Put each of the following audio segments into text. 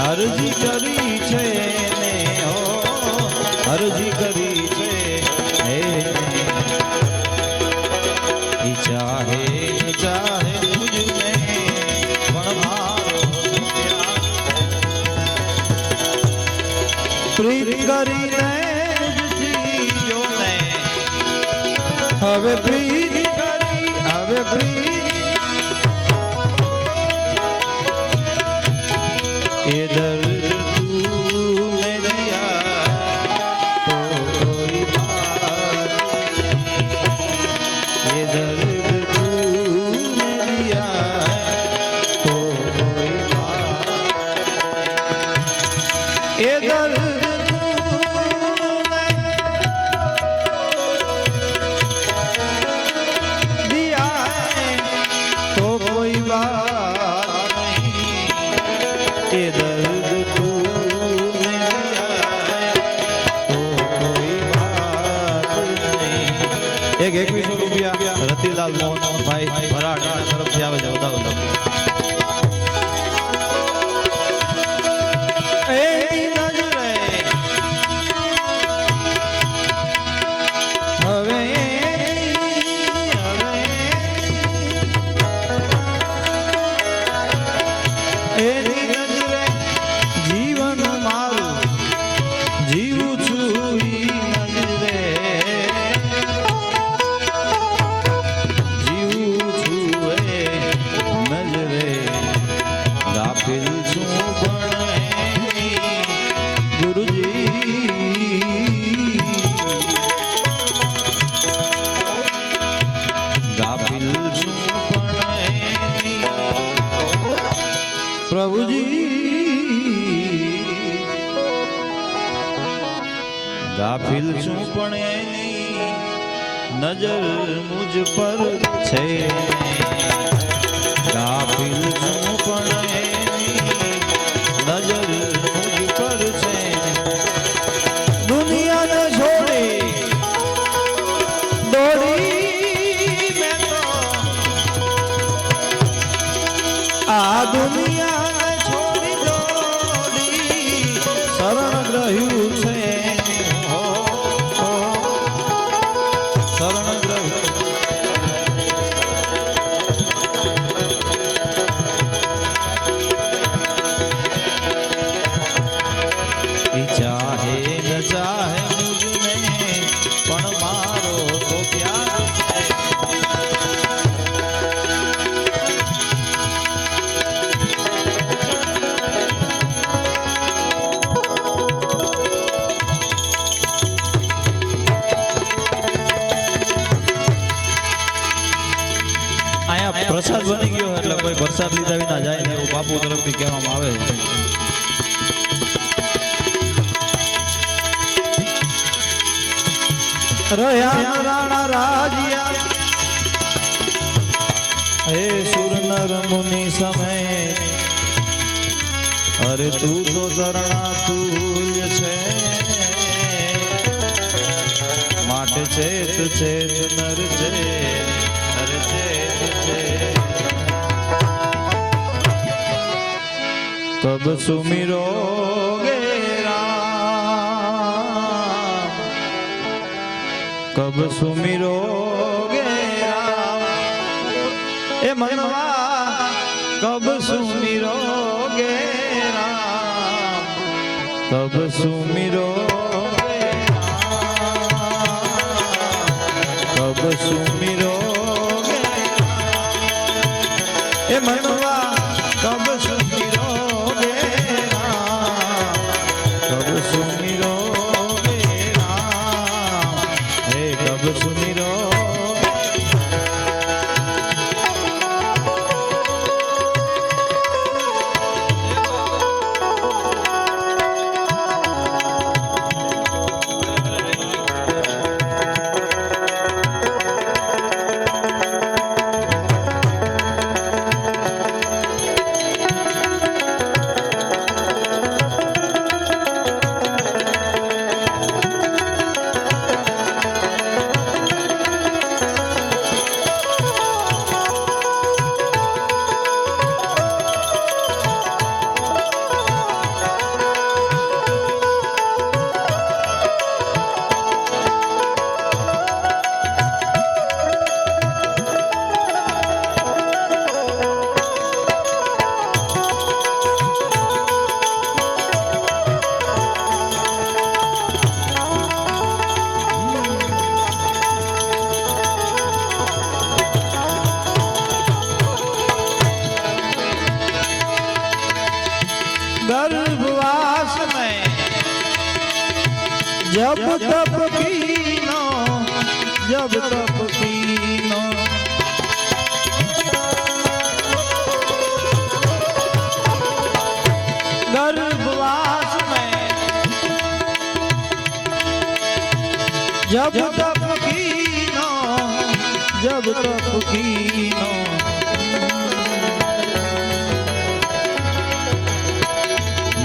અરજી કરી છે ને અરજી કરી છે હે ચાહે ચાહે મુझને પણ મારો પ્રીત કરીને જીવને હવે પ્રીત કરી હવે પ્રીત ये दर्द तूने दिया तो कोई बात ये दर्द तूने दिया तो कोई बात ये दर्द तूने दिया तो कोई बात ये दर्द तूने दिया तो कोई बात नहीं। एक 2100 રૂપિયા રતિલાલ મોહનભાઈ ભરાડ તરફથી આવે છે વધાવો ગાફિલ છું પણ એની નજર મુજ પર છે ગાફિલ છું પણ એની નજર મુજ પર છે દુનિયાને છોડી દોડી મેં તો આ દુનિયાને છોડી દોડી શરણ ગ્રહ્યું છે चाहे न चाहे मुझने पण मारो तो प्यार है आया प्रसाद बनी गयो એટલે કોઈ પ્રસાદ લીધા વિના જાય ને એવું બાપુ તરફથી કહેવામાં આવે છે રહ્યા રાણા રાજ્યા હે સુર નર મુનિ સમય અરે તું તો ધરણા તુલ્ય છે માટે ચેત ચેત નર છે અરે ચેત છે કબ સુમિરો कब सुमिरोगे राम ए मनवा कब सुमिरोगे राम कब सुमिरोगे राम कब कब सुमिरो ए मनवा कब सुमिरो गे राम कब सुमिरो गे राम हे कब सुमिरो गर्भवास में जब तप कीनो जब तप कीनो गर्भवास में जब तप कीनो जब तप कीनो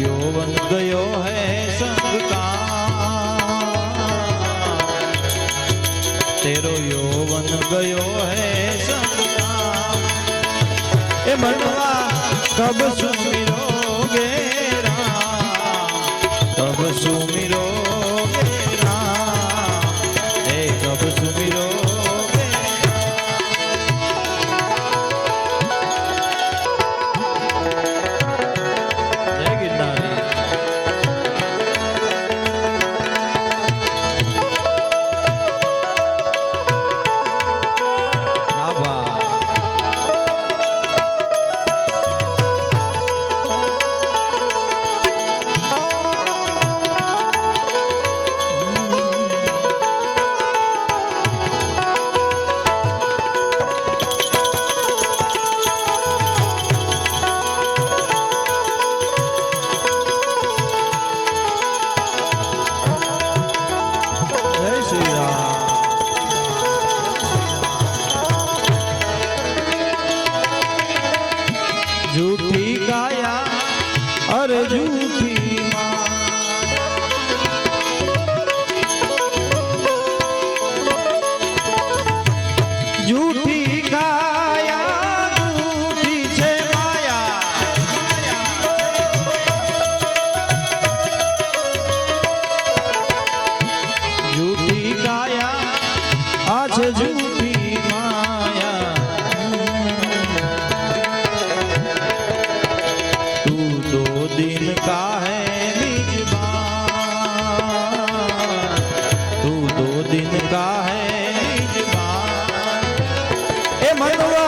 यौवन गयो है संग का तेरो यौवन गयो है संग का ए मनवा कब सुमिरोगे राम कब सुमिरोगे राम ए कब सुमिरोगे जय गिरधारी झूठी काया और झूठी झूठी काया झूठी छे माया झूठी काया आज झूठी माया दिन का है मिजबान तू 2 दिन का है मिजबान ए मनवा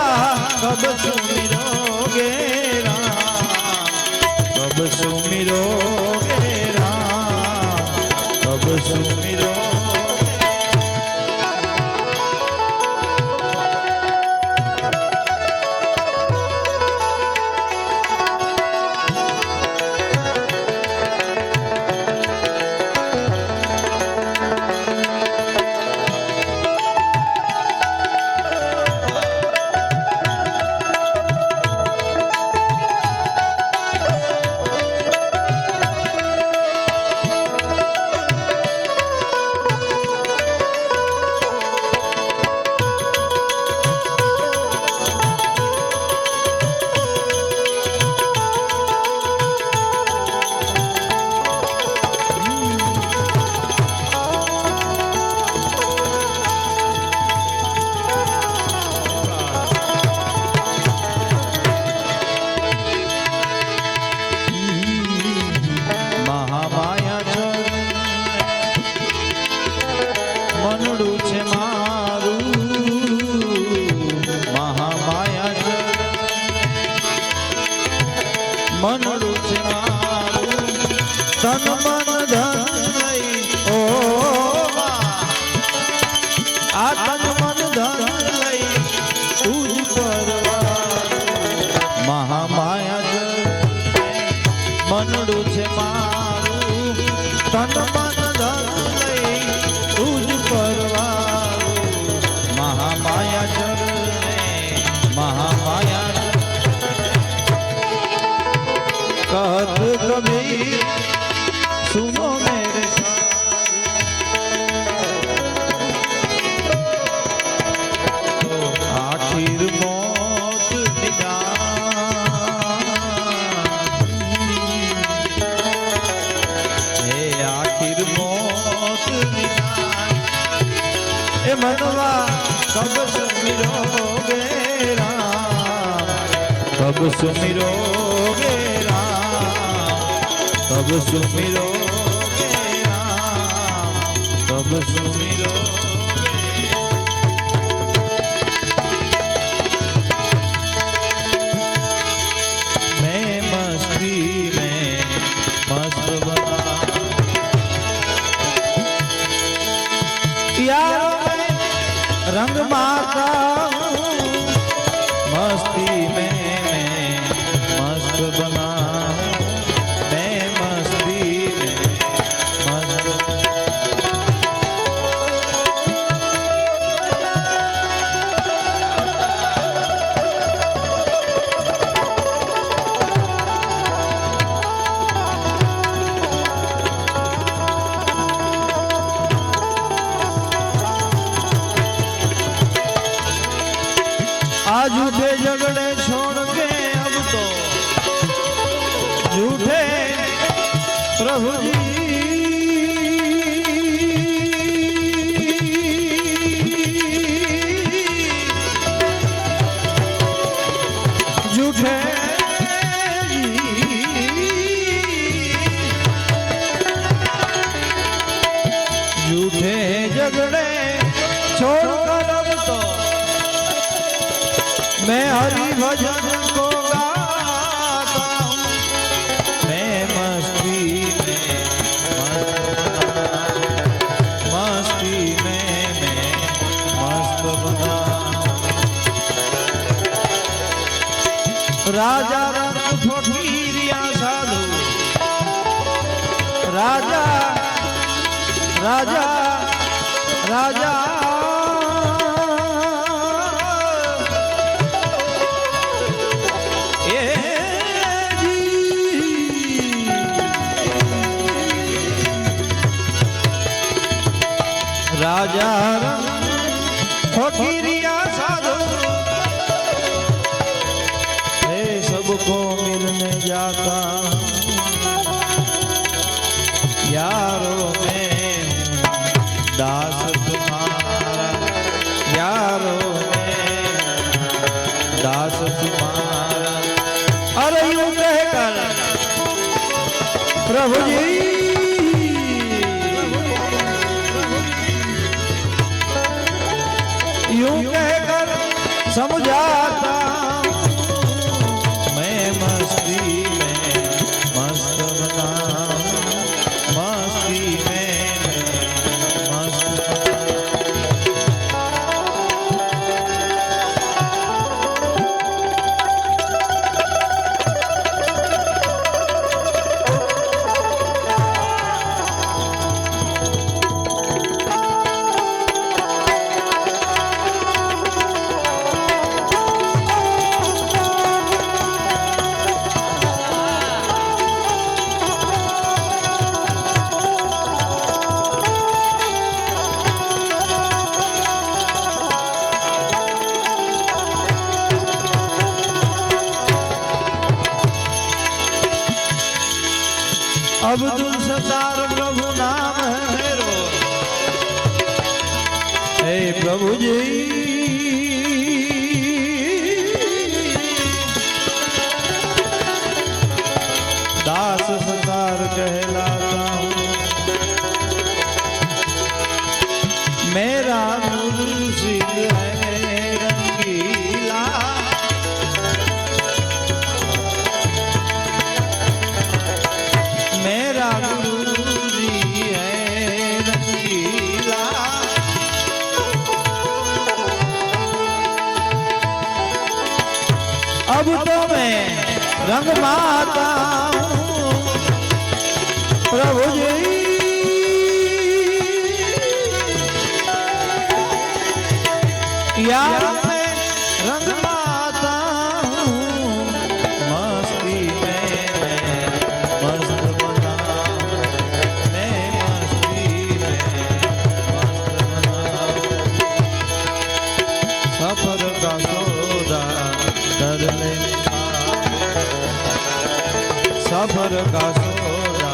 कब सुमिरोगे राम कब सुमिरोगे राम कब सुमिरोगे कबीर सुनो मेरे आखिर मौत हे आखिर मौत ए मनवा कब सुमिरोगे राम कब सुमिरोगे राम कब सुमिरोगे राम कब सुमिरो मैं मस्ती में मस्त बना यार रंग माता मस्ती में मैं मस्त बना मैं मस्ती में मस्त आज झूठे झगड़े छोड़ के अब तो झूठे प्रभु जी झूठे झूठे झगड़े छोड़कर अब तो मैं हरि भजन को गाता हूँ मैं मस्ती में मस्ती में मैं मस्त बना राजा रंग ठोठीरिया साधु राजा राजा राजा राजा फकीरिया साधु हे सबको मिलने जाता यारो मैं दास तुम्हारा यारो मैं दास तुम्हारा अरे यूं कहकर प्रभु जी यूं कहकर समझाता मैं मस्ती में मस्त बना मस्ती में मस्त अब्दुल सत्तार प्रभु नाम है मेरो हे प्रभु जी दास सत्तार कहलाता हूँ मेरा मुर्शिद है रंगीला मेरा गुरु जी है रंगीला अब तो मैं रंग माता हूँ प्रभु जी यार मैं रंग माता हूँ मस्ती में मैं मस्त सफर का सौदा कर ले सफर का सौदा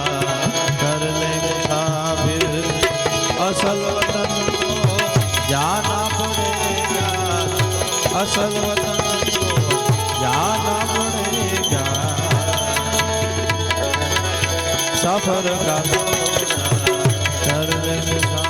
कर ले मुसाफिर असल वतन को जाना पड़ेगा असल वतन को जाना पड़ेगा सफर का सौदा कर ले मुसाफिर